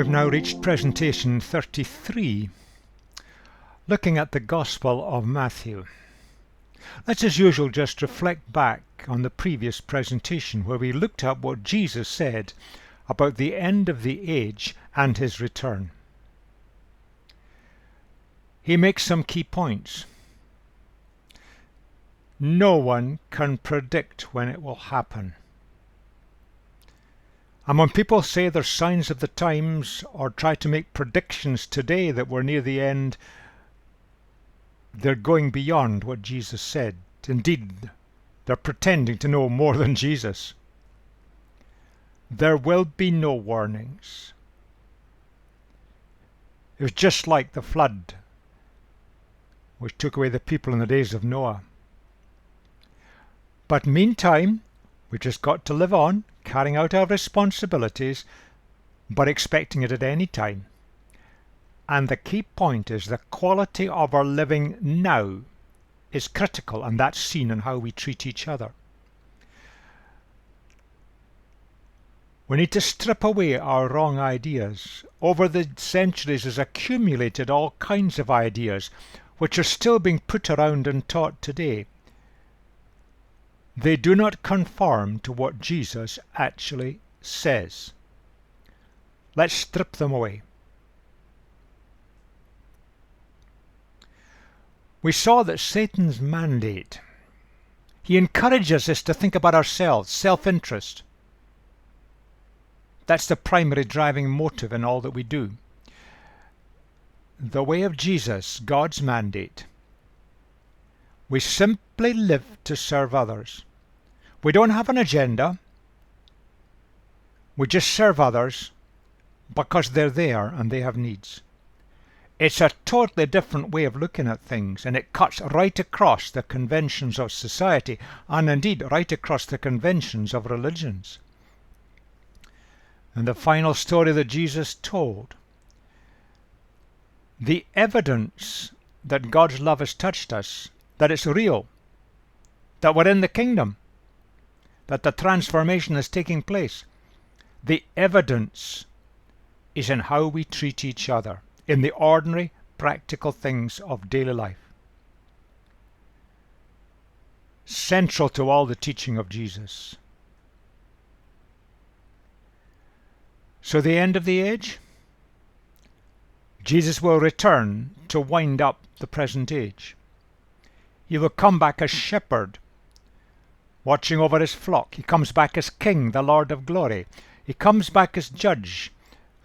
We've now reached presentation 33, looking at the Gospel of Matthew. Let's as usual just reflect back on the previous presentation where we looked at what Jesus said about the end of the age and his return. He makes some key points. No one can predict when it will happen. And when people say they're signs of the times or try to make predictions today that we're near the end, they're going beyond what Jesus said. Indeed, they're pretending to know more than Jesus. There will be no warnings. It was just like the flood which took away the people in the days of Noah. But meantime, we just got to live on, carrying out our responsibilities, but expecting it at any time. And the key point is the quality of our living now is critical, and that's seen in how we treat each other. We need to strip away our wrong ideas. Over the centuries has accumulated all kinds of ideas which are still being put around and taught today. They do not conform to what Jesus actually says. Let's strip them away. We saw that Satan's mandate, he encourages us to think about ourselves, self-interest. That's the primary driving motive in all that we do. The way of Jesus, God's mandate, we simply live to serve others. We don't have an agenda. We just serve others because they're there and they have needs. It's a totally different way of looking at things, and it cuts right across the conventions of society and indeed right across the conventions of religions. And the final story that Jesus told, the evidence that God's love has touched us, that it's real, that we're in the kingdom, that the transformation is taking place. The evidence is in how we treat each other, in the ordinary, practical things of daily life. Central to all the teaching of Jesus. So the end of the age? Jesus will return to wind up the present age. He will come back as shepherd, watching over his flock. He comes back as king, the Lord of glory. He comes back as judge.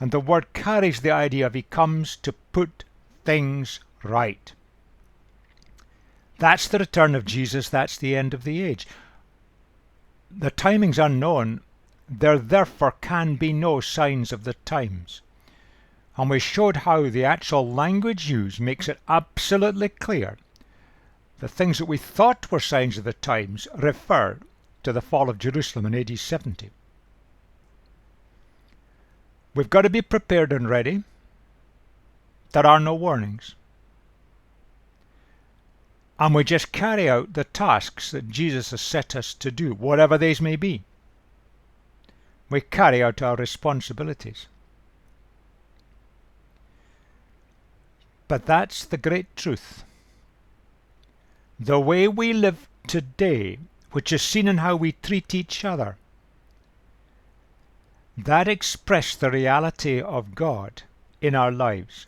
And the word carries the idea of he comes to put things right. That's the return of Jesus. That's the end of the age. The timing's unknown. There therefore can be no signs of the times. And we showed how the actual language used makes it absolutely clear. The things that we thought were signs of the times refer to the fall of Jerusalem in AD 70. We've got to be prepared and ready. There are no warnings. And we just carry out the tasks that Jesus has set us to do, whatever these may be. We carry out our responsibilities. But that's the great truth. The way we live today, which is seen in how we treat each other, that expresses the reality of God in our lives.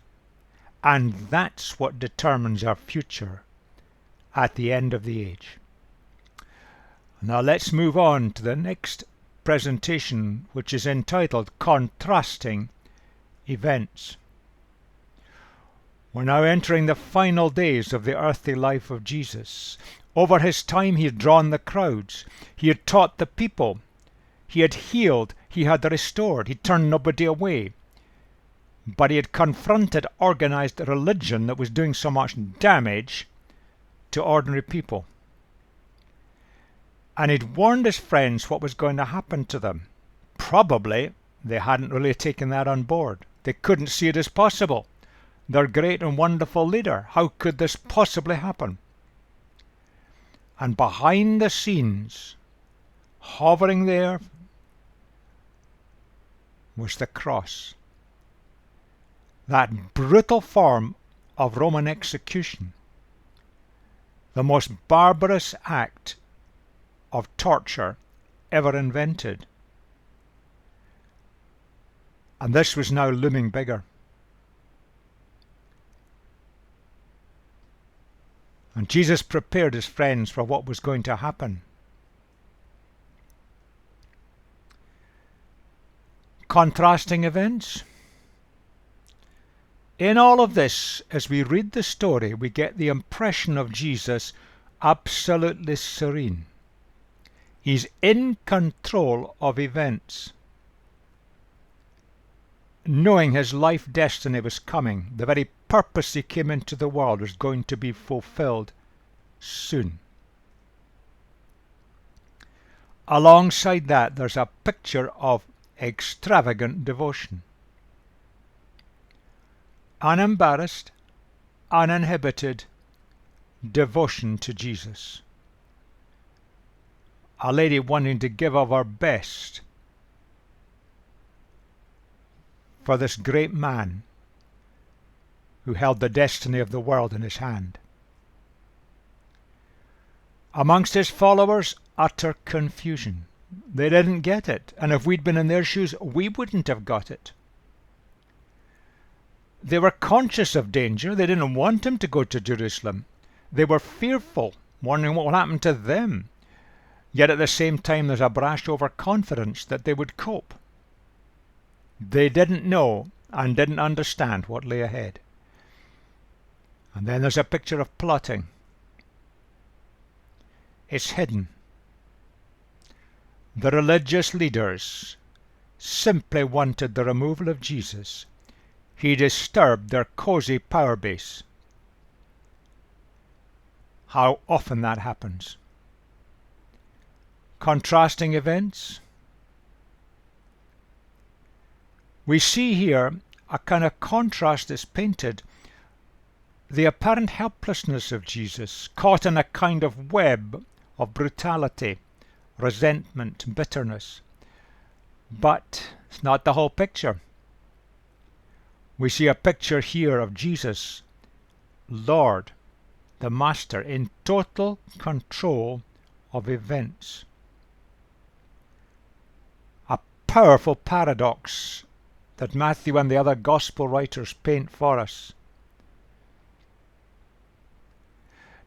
And that's what determines our future at the end of the age. Now let's move on to the next presentation, which is entitled Contrasting Events. We're now entering the final days of the earthly life of Jesus. Over his time he had drawn the crowds. He had taught the people. He had healed. He had restored. He turned nobody away. But he had confronted organized religion that was doing so much damage to ordinary people. And he'd warned his friends what was going to happen to them. Probably they hadn't really taken that on board. They couldn't see it as possible. Their great and wonderful leader. How could this possibly happen? And behind the scenes, hovering there, was the cross. that brutal form of Roman execution, the most barbarous act of torture ever invented. And this was now looming bigger. And Jesus prepared his friends for what was going to happen. Contrasting events. In all of this, as we read the story, we get the impression of Jesus absolutely serene. He's in control of events. Knowing his life destiny was coming, the very purpose he came into the world was going to be fulfilled soon. Alongside that, there's a picture of extravagant devotion. Unembarrassed, uninhibited devotion to Jesus. A lady wanting to give of her best for this great man who held the destiny of the world in his hand. Amongst his followers, utter confusion. They didn't get it, and if we'd been in their shoes, we wouldn't have got it. They were conscious of danger. They didn't want him to go to Jerusalem. They were fearful, wondering what will happen to them. Yet at the same time, there's a brash overconfidence that they would cope. They didn't know and didn't understand what lay ahead. And then there's a picture of plotting. It's hidden. The religious leaders simply wanted the removal of Jesus. He disturbed their cozy power base. How often that happens. Contrasting events. We see here a kind of contrast is painted. The apparent helplessness of Jesus, caught in a kind of web of brutality, resentment, bitterness. But it's not the whole picture. We see a picture here of Jesus, Lord, the Master, in total control of events. A powerful paradox that Matthew and the other gospel writers paint for us.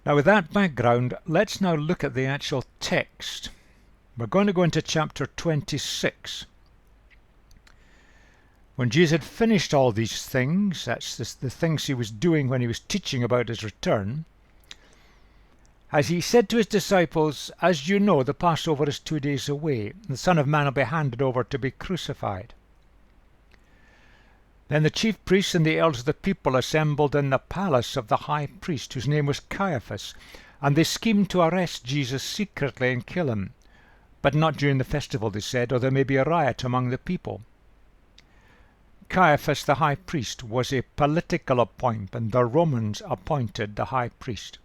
Now, with that background, let's now look at the actual text. We're going to go into chapter 26. When Jesus had finished all these things, that's the things he was doing when he was teaching about his return, as he said to his disciples, "As you know, the Passover is 2 days away, and the Son of Man will be handed over to be crucified." Then the chief priests and the elders of the people assembled in the palace of the high priest, whose name was Caiaphas, and they schemed to arrest Jesus secretly and kill him. But not during the festival, they said, or there may be a riot among the people. Caiaphas the high priest was a political appointment. The Romans appointed the high priest,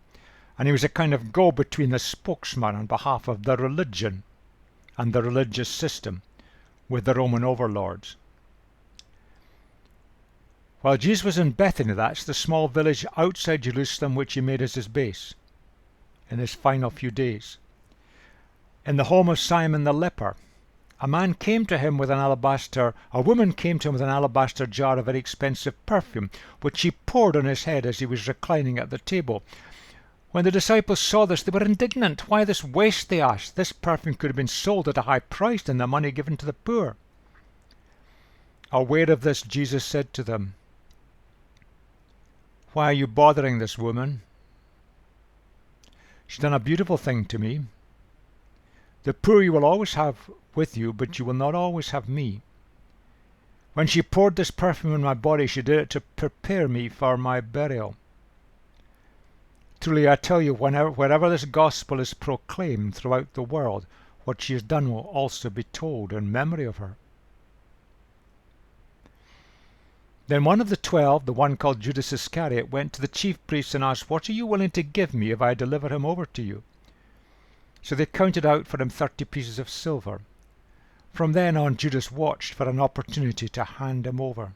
and he was a kind of go-between, the spokesman on behalf of the religion and the religious system with the Roman overlords. While Jesus was in Bethany, that's the small village outside Jerusalem which he made as his base in his final few days, in the home of Simon the leper, a woman came to him with an alabaster jar of very expensive perfume, which she poured on his head as he was reclining at the table. When the disciples saw this, they were indignant. "Why this waste?" they asked. "This perfume could have been sold at a high price and the money given to the poor." Aware of this, Jesus said to them, "Why are you bothering this woman? She's done a beautiful thing to me. The poor you will always have with you, but you will not always have me. When she poured this perfume on my body, she did it to prepare me for my burial. Truly I tell you, wherever this gospel is proclaimed throughout the world, what she has done will also be told in memory of her." Then one of the 12, the one called Judas Iscariot, went to the chief priests and asked, "What are you willing to give me if I deliver him over to you?" So they counted out for him 30 pieces of silver. From then on, Judas watched for an opportunity to hand him over.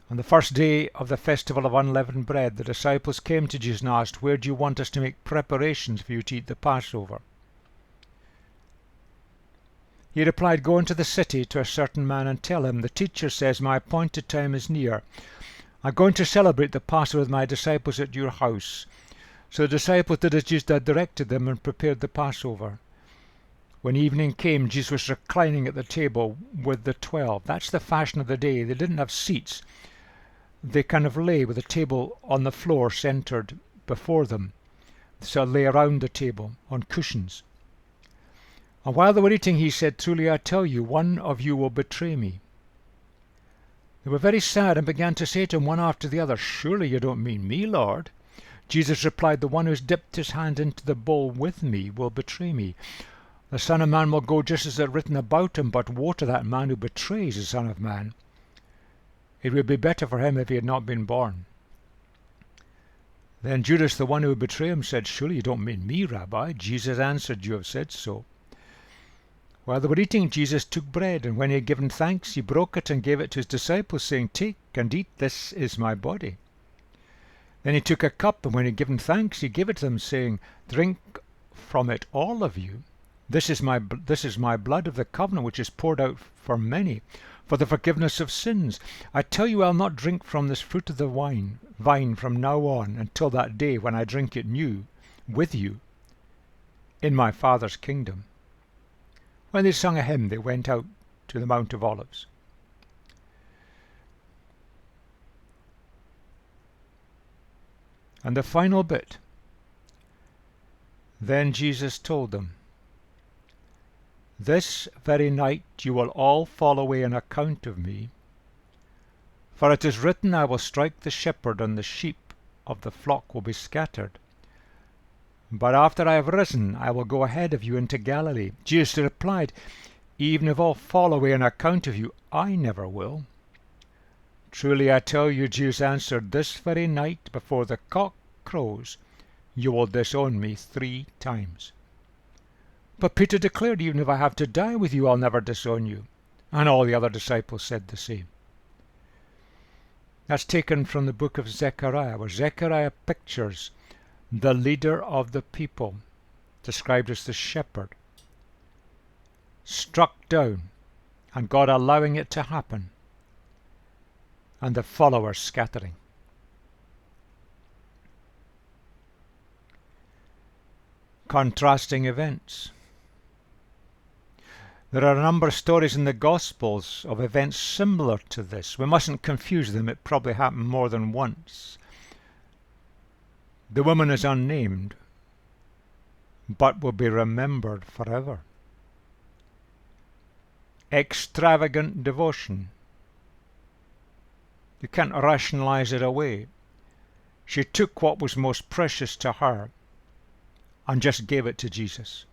On the first day of the festival of unleavened bread, the disciples came to Jesus and asked, "Where do you want us to make preparations for you to eat the Passover?" He replied, "Go into the city to a certain man and tell him, 'The teacher says, my appointed time is near. I'm going to celebrate the Passover with my disciples at your house.'" So the disciples did as Jesus had directed them and prepared the Passover. When evening came, Jesus was reclining at the table with the 12. That's the fashion of the day. They didn't have seats. They kind of lay with a table on the floor centered before them. So lay around the table on cushions. And while they were eating, he said, "Truly I tell you, one of you will betray me." They were very sad and began to say to him one after the other, "Surely you don't mean me, Lord?" Jesus replied, "The one who has dipped his hand into the bowl with me will betray me. The Son of Man will go just as it is written about him, but woe to that man who betrays the Son of Man. It would be better for him if he had not been born." Then Judas, the one who would betray him, said, "Surely you don't mean me, Rabbi?" Jesus answered, "You have said so." While they were eating, Jesus took bread, and when he had given thanks, he broke it and gave it to his disciples, saying, "Take and eat, this is my body." Then he took a cup, and when he had given thanks, he gave it to them, saying, "Drink from it, all of you. This is my blood of the covenant, which is poured out for many, for the forgiveness of sins. I tell you, I'll not drink from this fruit of the vine from now on, until that day when I drink it new with you in my Father's kingdom." When they sung a hymn, they went out to the Mount of Olives. And the final bit, then Jesus told them, "This very night you will all fall away on account of me. For it is written, I will strike the shepherd, and the sheep of the flock will be scattered. But after I have risen, I will go ahead of you into Galilee." Jesus replied, "Even if all fall away on account of you, I never will." "Truly I tell you," Jesus answered, "this very night before the cock crows, you will disown me 3 times. But Peter declared, "Even if I have to die with you, I'll never disown you." And all the other disciples said the same. That's taken from the book of Zechariah, where Zechariah pictures the leader of the people, described as the shepherd, struck down, and God allowing it to happen, and the followers scattering. Contrasting events. There are a number of stories in the Gospels of events similar to this. We mustn't confuse them. It probably happened more than once. The woman is unnamed, but will be remembered forever. Extravagant devotion. You can't rationalize it away. She took what was most precious to her and just gave it to Jesus.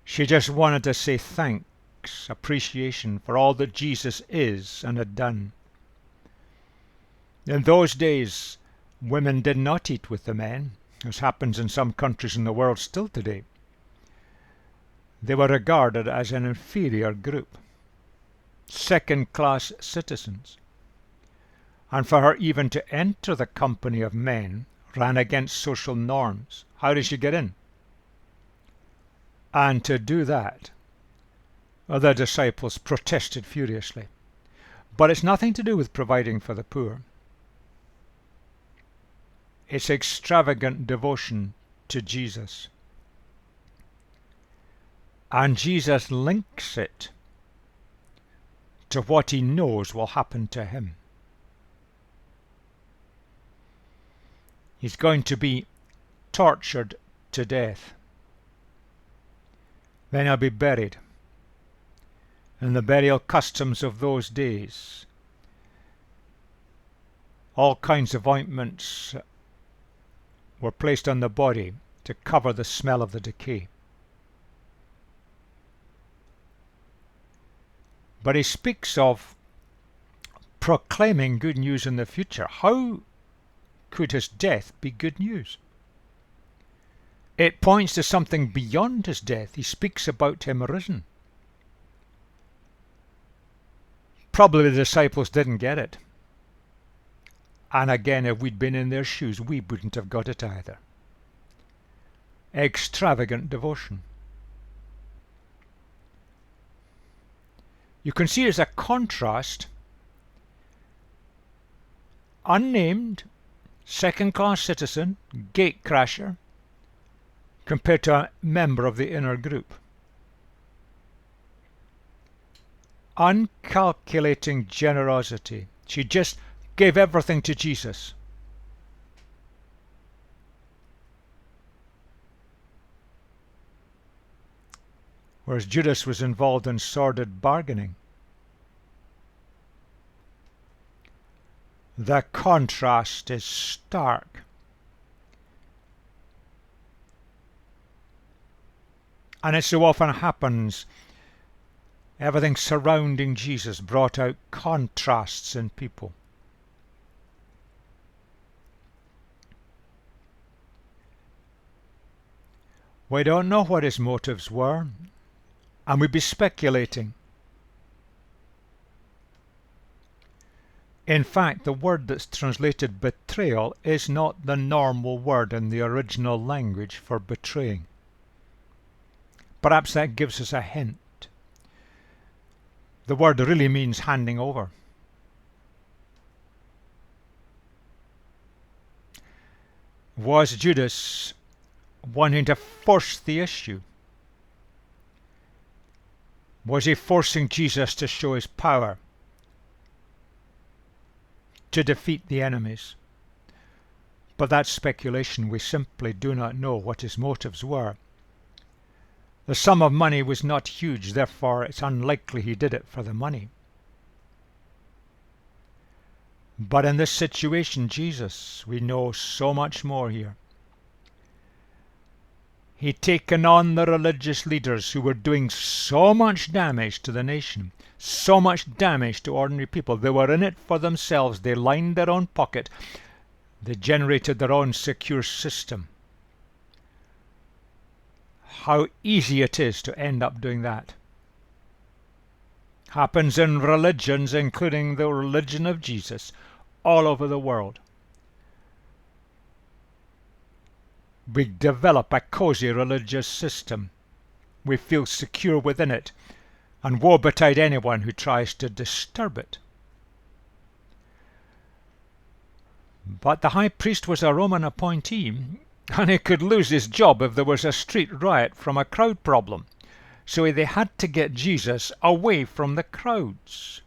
She just wanted to say thanks, appreciation for all that Jesus is and had done. In those days, women did not eat with the men, as happens in some countries in the world still today. They were regarded as an inferior group, second-class citizens. And for her even to enter the company of men ran against social norms. How did she get in? And to do that, the disciples protested furiously. But it's nothing to do with providing for the poor. It's extravagant devotion to Jesus. And Jesus links it to what he knows will happen to him. He's going to be tortured to death. Then he'll be buried. And the burial customs of those days, all kinds of ointments were placed on the body to cover the smell of the decay. But he speaks of proclaiming good news in the future. How could his death be good news? It points to something beyond his death. He speaks about him risen. Probably the disciples didn't get it. And again, if we'd been in their shoes, we wouldn't have got it either. Extravagant devotion. You can see as a contrast, unnamed, second-class citizen, gatecrasher, compared to a member of the inner group. Uncalculating generosity. She just gave everything to Jesus. Whereas Judas was involved in sordid bargaining. The contrast is stark. And it so often happens, everything surrounding Jesus brought out contrasts in people. We don't know what his motives were, and we'd be speculating. In fact, the word that's translated betrayal is not the normal word in the original language for betraying. Perhaps that gives us a hint. The word really means handing over. Was Judas wanting to force the issue? Was he forcing Jesus to show his power, to defeat the enemies? But that's speculation. We simply do not know what his motives were. The sum of money was not huge, therefore it's unlikely he did it for the money. But in this situation, Jesus, we know so much more here. He'd taken on the religious leaders who were doing so much damage to the nation, so much damage to ordinary people. They were in it for themselves. They lined their own pocket. They generated their own secure system. How easy it is to end up doing that. Happens in religions, including the religion of Jesus, all over the world. We develop a cozy religious system. We feel secure within it, and woe betide anyone who tries to disturb it. But the high priest was a Roman appointee, and he could lose his job if there was a street riot from a crowd problem. So they had to get Jesus away from the crowds.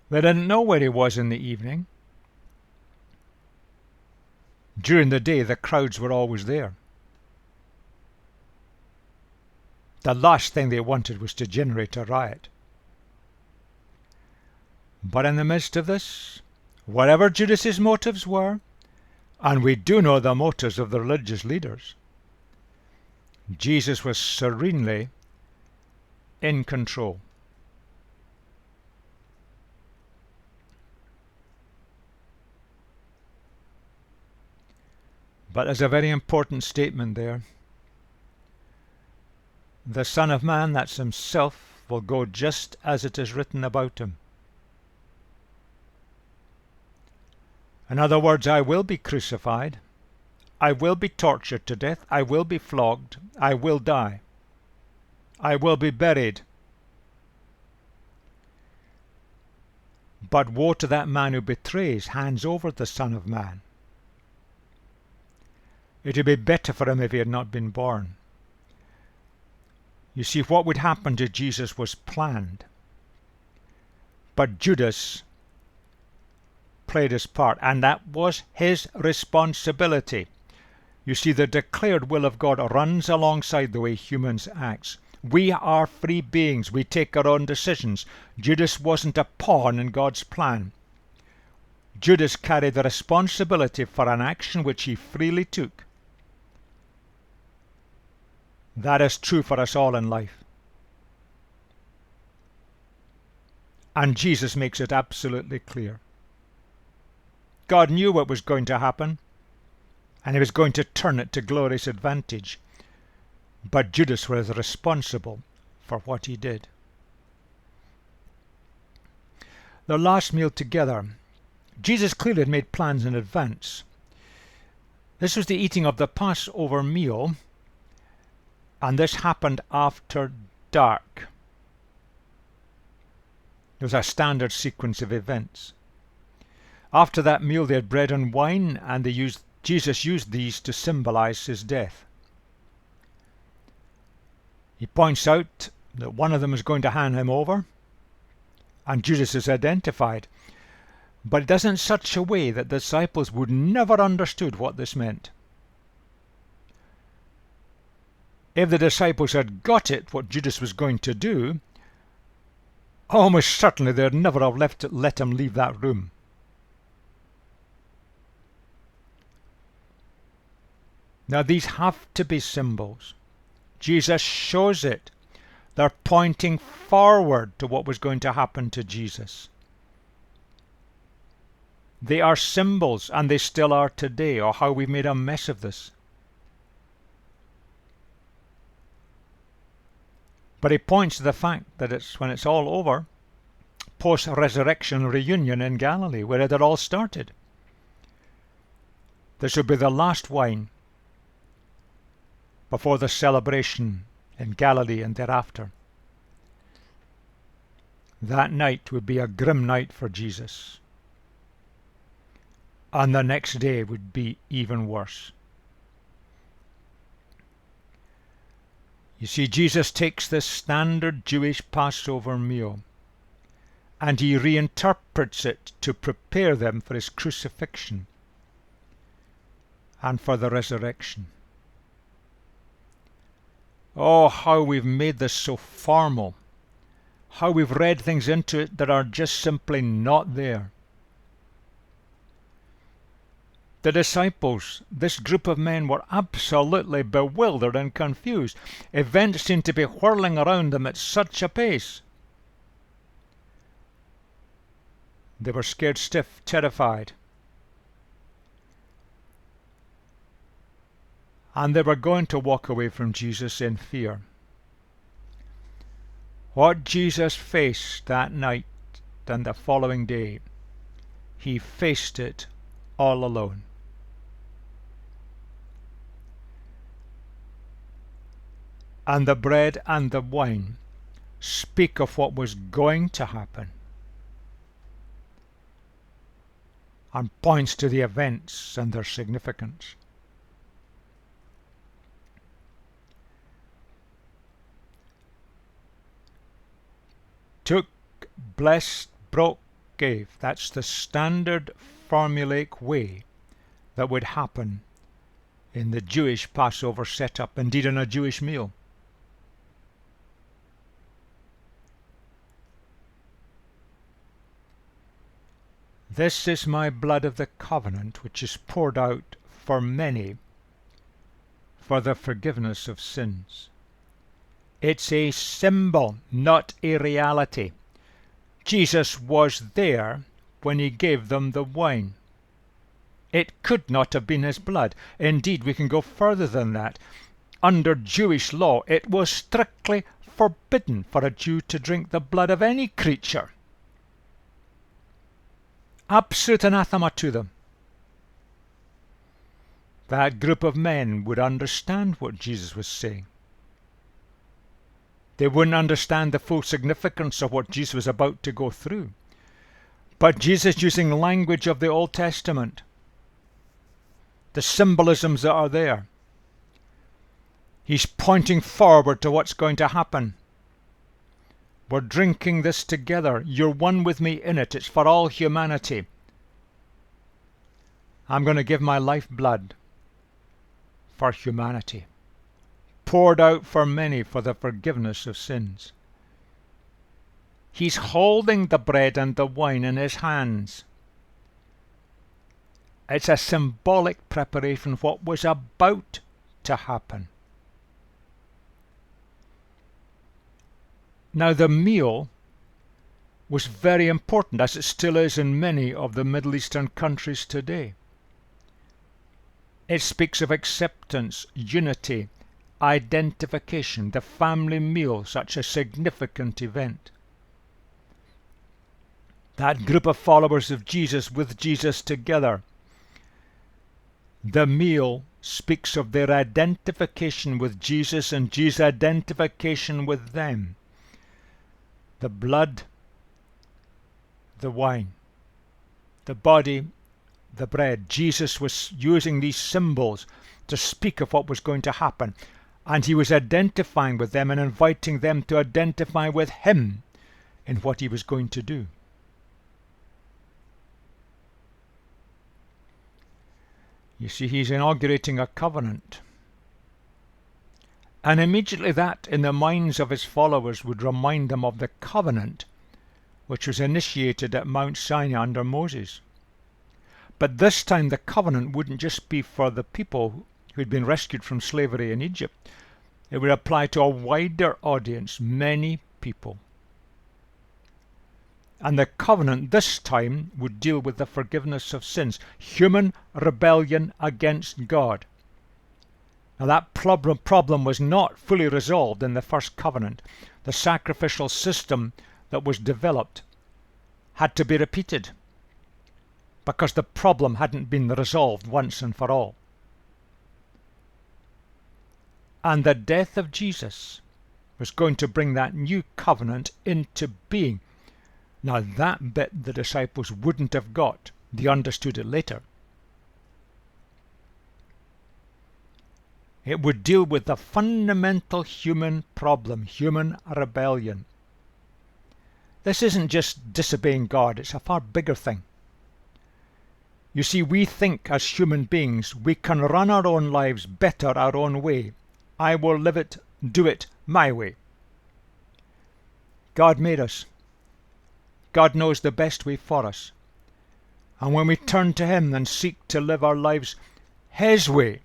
They didn't know where he was in the evening. During the day, the crowds were always there. The last thing they wanted was to generate a riot. But in the midst of this, whatever Judas's motives were, and we do know the motives of the religious leaders, Jesus was serenely in control. But there's a very important statement there. The Son of Man, that's himself, will go just as it is written about him. In other words, I will be crucified, I will be tortured to death, I will be flogged, I will die, I will be buried. But woe to that man who betrays, hands over the Son of Man. It would be better for him if he had not been born. You see, what would happen to Jesus was planned. But Judas played his part, and that was his responsibility. You see, the declared will of God runs alongside the way humans act. We are free beings. We take our own decisions. Judas wasn't a pawn in God's plan. Judas carried the responsibility for an action which he freely took. That is true for us all in life. And Jesus makes it absolutely clear. God knew what was going to happen, and he was going to turn it to glorious advantage. But Judas was responsible for what he did. their last meal together, Jesus clearly had made plans in advance. This was the eating of the Passover meal, and this happened after dark. It was a standard sequence of events. After that meal they had bread and wine, and Jesus used these to symbolize his death. He points out that one of them is going to hand him over, and Judas is identified, but he does it in such a way that the disciples would never understood what this meant. If the disciples had got it, what Judas was going to do, almost certainly they'd never have let him leave that room. Now these have to be symbols. Jesus shows it. They're pointing forward to what was going to happen to Jesus. They are symbols, and they still are today, or how we've made a mess of this. But he points to the fact that it's when it's all over, post-resurrection reunion in Galilee, where it had all started. This will be the last wine before the celebration in Galilee and thereafter. That night would be a grim night for Jesus. And the next day would be even worse. You see, Jesus takes this standard Jewish Passover meal and he reinterprets it to prepare them for his crucifixion and for the resurrection. Oh, how we've made this so formal. How we've read things into it that are just simply not there. The disciples, this group of men, were absolutely bewildered and confused. Events seemed to be whirling around them at such a pace. They were scared stiff, terrified. And they were going to walk away from Jesus in fear. What Jesus faced that night and the following day, he faced it all alone. And the bread and the wine speak of what was going to happen and points to the events and their significance. Took, blessed, broke, gave. That's the standard formulaic way that would happen in the Jewish Passover setup, indeed in a Jewish meal. This is my blood of the covenant, which is poured out for many for the forgiveness of sins. It's a symbol, not a reality. Jesus was there when he gave them the wine. It could not have been his blood. Indeed, we can go further than that. Under Jewish law, it was strictly forbidden for a Jew to drink the blood of any creature. Absolute anathema to them. That group of men would understand what Jesus was saying. They wouldn't understand the full significance of what Jesus was about to go through. But Jesus, using language of the Old Testament, the symbolisms that are there, he's pointing forward to what's going to happen. We're drinking this together. You're one with me in it. It's for all humanity. I'm going to give my lifeblood for humanity, poured out for many for the forgiveness of sins. He's holding the bread and the wine in his hands. It's a symbolic preparation of what was about to happen. Now the meal was very important, as it still is in many of the Middle Eastern countries today. It speaks of acceptance, unity, identification, the family meal, such a significant event. that group of followers of Jesus with Jesus together. The meal speaks of their identification with Jesus and Jesus' identification with them. The blood, the wine, the body, the bread. Jesus was using these symbols to speak of what was going to happen, and he was identifying with them and inviting them to identify with him in what he was going to do. You see, he's inaugurating a covenant. And immediately that, in the minds of his followers, would remind them of the covenant which was initiated at Mount Sinai under Moses. But this time the covenant wouldn't just be for the people who'd been rescued from slavery in Egypt. It would apply to a wider audience, many people. And the covenant this time would deal with the forgiveness of sins, human rebellion against God. Now that problem was not fully resolved in the first covenant. The sacrificial system that was developed had to be repeated because the problem hadn't been resolved once and for all. And the death of Jesus was going to bring that new covenant into being. Now that bit the disciples wouldn't have got. They understood it later. It would deal with the fundamental human problem, human rebellion. This isn't just disobeying God, it's a far bigger thing. You see, we think as human beings we can run our own lives better our own way. I will live it, do it my way. God made us. God knows the best way for us. And when we turn to him and seek to live our lives his way,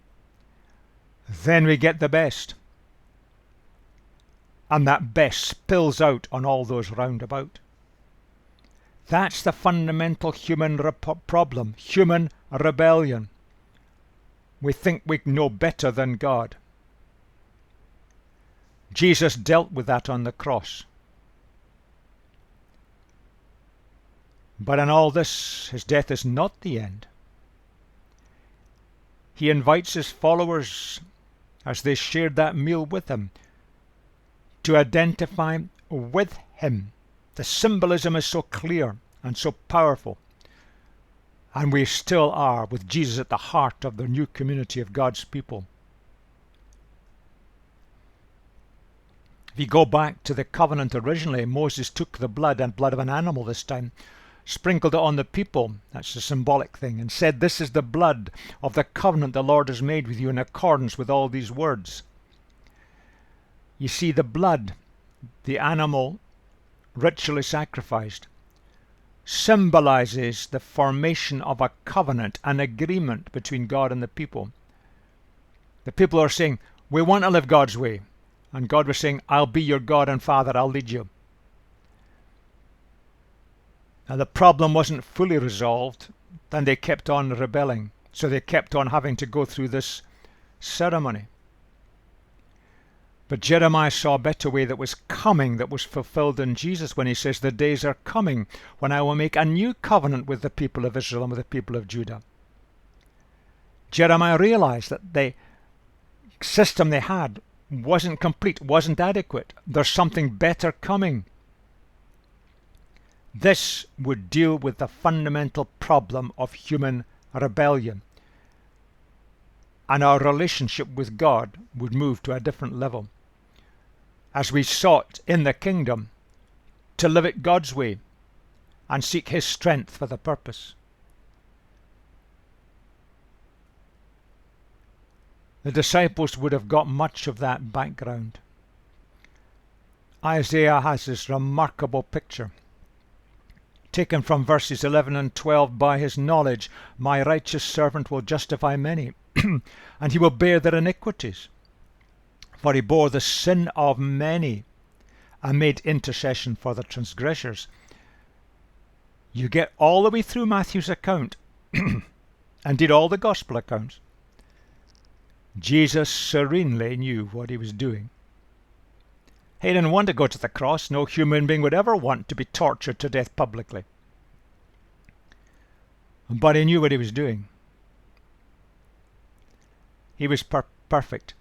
then we get the best. And that best spills out on all those round about. That's the fundamental human problem, human rebellion. We think we know better than God. Jesus dealt with that on the cross. But in all this, his death is not the end. He invites his followers, as they shared that meal with him, to identify with him. The symbolism is so clear and so powerful. And we still are, with Jesus at the heart of the new community of God's people. If you go back to the covenant originally, Moses took the blood, and blood of an animal this time, sprinkled it on the people, that's a symbolic thing, and said, "This is the blood of the covenant the Lord has made with you in accordance with all these words." You see, the blood, the animal ritually sacrificed, symbolizes the formation of a covenant, an agreement between God and the people. The people are saying, we want to live God's way. And God was saying, I'll be your God and Father, I'll lead you. Now the problem wasn't fully resolved, then they kept on rebelling. So they kept on having to go through this ceremony. But Jeremiah saw a better way that was coming, that was fulfilled in Jesus when he says, the days are coming when I will make a new covenant with the people of Israel and with the people of Judah. Jeremiah realized that the system they had wasn't complete, wasn't adequate. There's something better coming. This would deal with the fundamental problem of human rebellion. And our relationship with God would move to a different level as we sought in the kingdom to live it God's way and seek his strength for the purpose. The disciples would have got much of that background. Isaiah has this remarkable picture taken from verses 11 and 12. By his knowledge my righteous servant will justify many, and he will bear their iniquities. For he bore the sin of many and made intercession for the transgressors. You get all the way through Matthew's account and did all the gospel accounts. Jesus serenely knew what he was doing. He didn't want to go to the cross. No human being would ever want to be tortured to death publicly. but he knew what he was doing. He was perfect.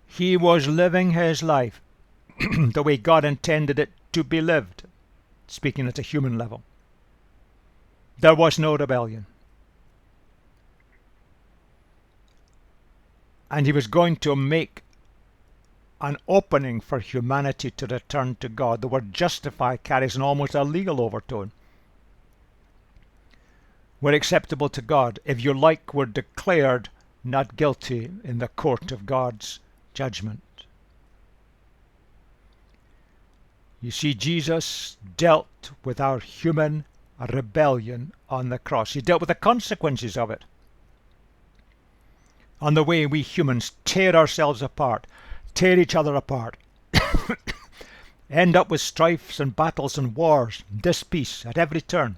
He was living his life the way God intended it to be lived, speaking at a human level. There was no rebellion. And he was going to make an opening for humanity to return to God. The word justify carries an almost a legal overtone. We're acceptable to God. If you like, we're declared not guilty in the court of God's judgment. You see, Jesus dealt with our human rebellion on the cross. He dealt with the consequences of it. On the way we humans tear ourselves apart, tear each other apart, end up with strifes and battles and wars, dispeace at every turn.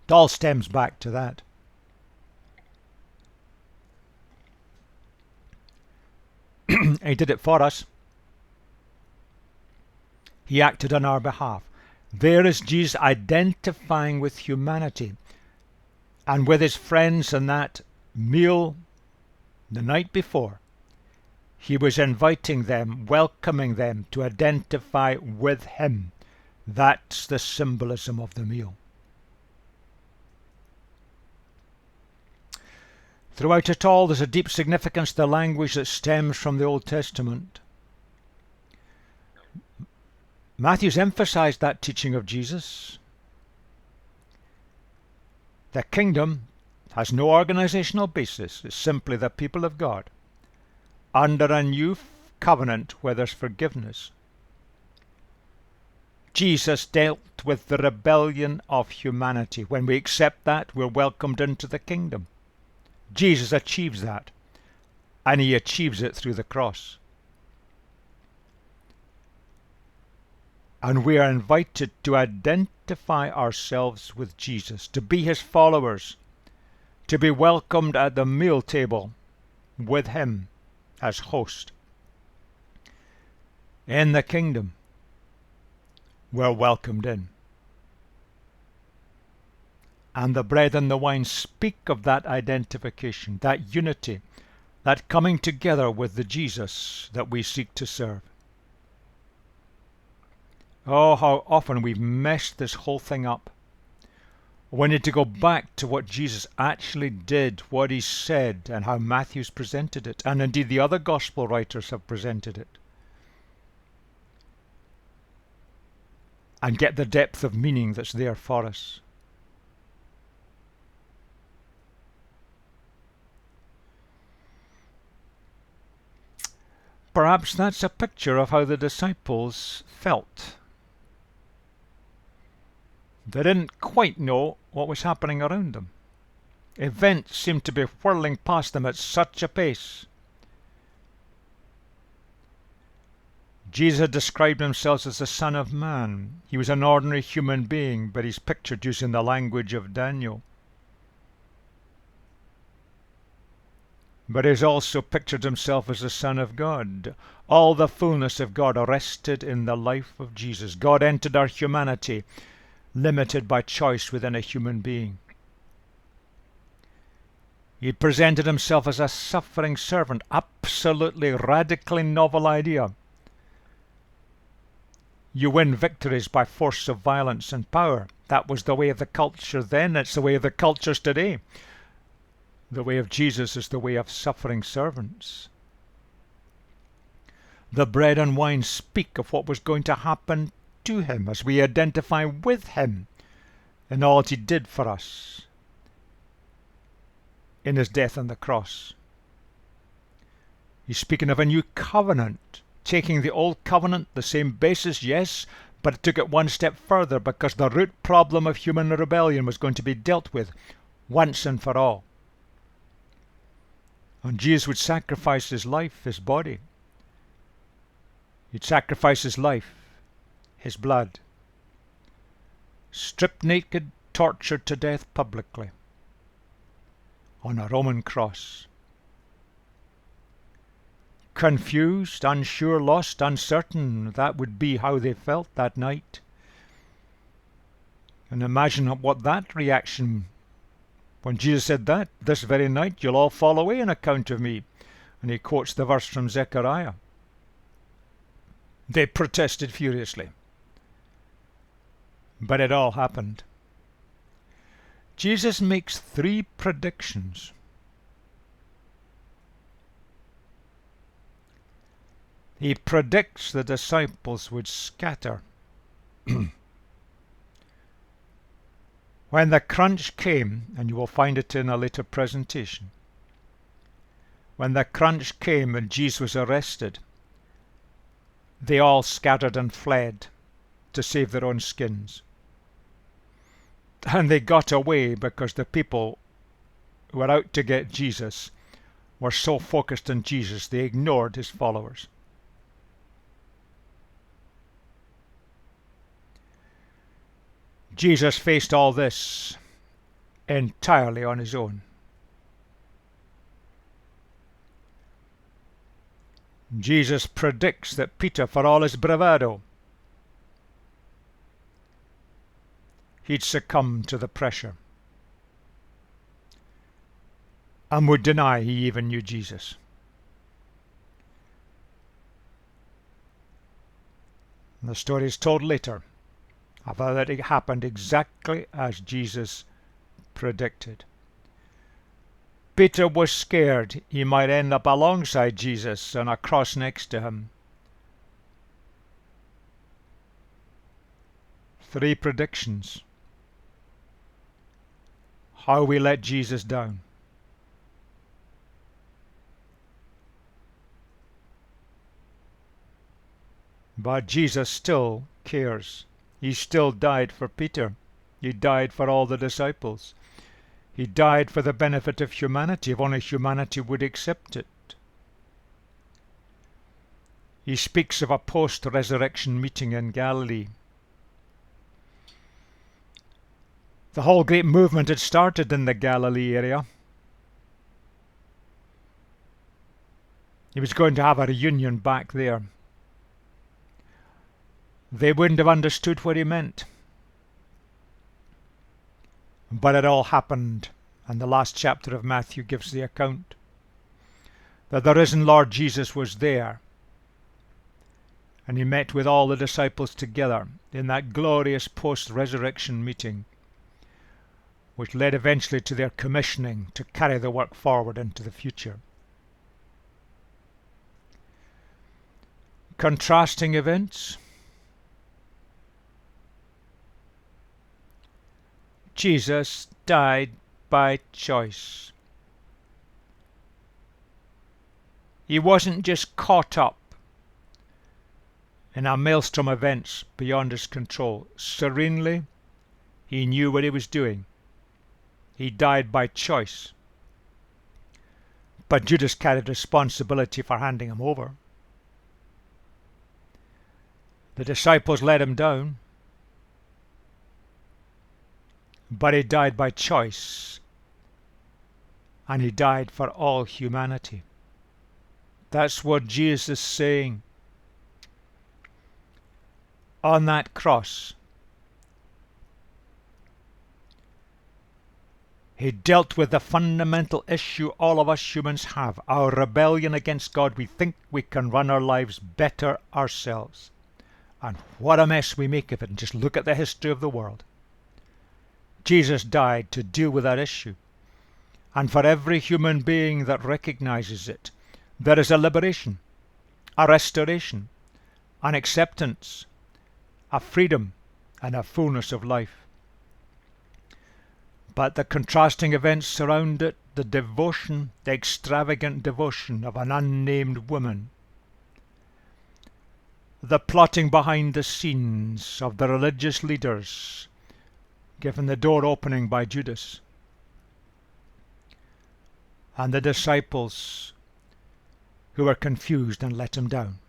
It all stems back to that. He did it for us. He acted on our behalf. There is Jesus identifying with humanity and with his friends in that meal the night before. He was inviting them, welcoming them to identify with him. That's the symbolism of the meal. Throughout it all, there's a deep significance to the language that stems from the Old Testament. Matthew's emphasized that teaching of Jesus. The kingdom has no organizational basis. It's simply the people of God under a new covenant where there's forgiveness. Jesus dealt with the rebellion of humanity. When we accept that, we're welcomed into the kingdom. Jesus achieves that, and he achieves it through the cross. And we are invited to identify ourselves with Jesus, to be his followers, to be welcomed at the meal table with him as host. In the kingdom, we're welcomed in. And the bread and the wine speak of that identification, that unity, that coming together with the Jesus that we seek to serve. Oh, how often we've messed this whole thing up. We need to go back to what Jesus actually did, what he said, and how Matthew's presented it, and indeed the other gospel writers have presented it. And get the depth of meaning that's there for us. Perhaps that's a picture of how the disciples felt. They didn't quite know what was happening around them. Events seemed to be whirling past them at such a pace. Jesus had described himself as the Son of Man. He was an ordinary human being, but he's pictured using the language of Daniel. But he's also pictured himself as the Son of God. All the fullness of God rested in the life of Jesus. God entered our humanity, limited by choice within a human being. He presented himself as a suffering servant. Absolutely radically novel idea. You win victories by force of violence and power. That was the way of the culture then. It's the way of the cultures today. The way of Jesus is the way of suffering servants. The bread and wine speak of what was going to happen to him as we identify with him in all that he did for us in his death on the cross. He's speaking of a new covenant, taking the old covenant, the same basis, yes, but it took it one step further because the root problem of human rebellion was going to be dealt with once and for all. And Jesus would sacrifice his life, his body. He'd sacrifice his life, his blood. Stripped naked, tortured to death publicly on a Roman cross. Confused, unsure, lost, uncertain, that would be how they felt that night. And imagine what that reaction, when Jesus said that, "This very night you'll all fall away on account of me." And he quotes the verse from Zechariah. They protested furiously. But it all happened. Jesus makes 3 predictions. He predicts the disciples would scatter. When the crunch came, and you will find it in a later presentation, when the crunch came and Jesus was arrested, they all scattered and fled to save their own skins. And they got away because the people who were out to get Jesus were so focused on Jesus they ignored his followers. Jesus faced all this entirely on his own. Jesus predicts that Peter, for all his bravado, he'd succumb to the pressure and would deny he even knew Jesus. And the story is told later of how that it happened exactly as Jesus predicted. Peter was scared he might end up alongside Jesus on a cross next to him. 3 predictions. How we let Jesus down. But Jesus still cares. He still died for Peter. He died for all the disciples. He died for the benefit of humanity, if only humanity would accept it. He speaks of a post-resurrection meeting in Galilee. The whole great movement had started in the Galilee area. He was going to have a reunion back there. They wouldn't have understood what he meant. But it all happened, and the last chapter of Matthew gives the account that the risen Lord Jesus was there, and he met with all the disciples together in that glorious post-resurrection meeting, which led eventually to their commissioning to carry the work forward into the future. Contrasting events. Jesus died by choice. He wasn't just caught up in a maelstrom of events beyond his control. Serenely, he knew what he was doing. He died by choice. But Judas carried responsibility for handing him over. The disciples let him down. But he died by choice, and he died for all humanity. That's what Jesus is saying. On that cross, he dealt with the fundamental issue all of us humans have, our rebellion against God. We think we can run our lives better ourselves. And what a mess we make of it. And just look at the history of the world. Jesus died to deal with that issue. And for every human being that recognizes it, there is a liberation, a restoration, an acceptance, a freedom, and a fullness of life. But the contrasting events surround it, the devotion, the extravagant devotion of an unnamed woman, the plotting behind the scenes of the religious leaders, given the door opening by Judas, and the disciples who were confused and let him down.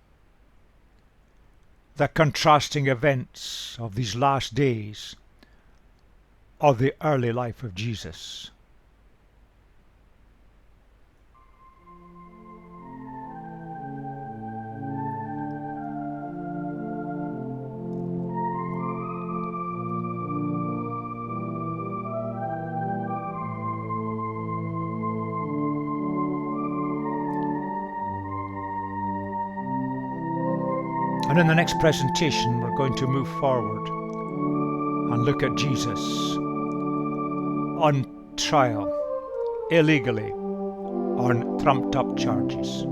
The contrasting events of these last days of the early life of Jesus. And in the next presentation, we're going to move forward and look at Jesus on trial illegally on trumped-up charges.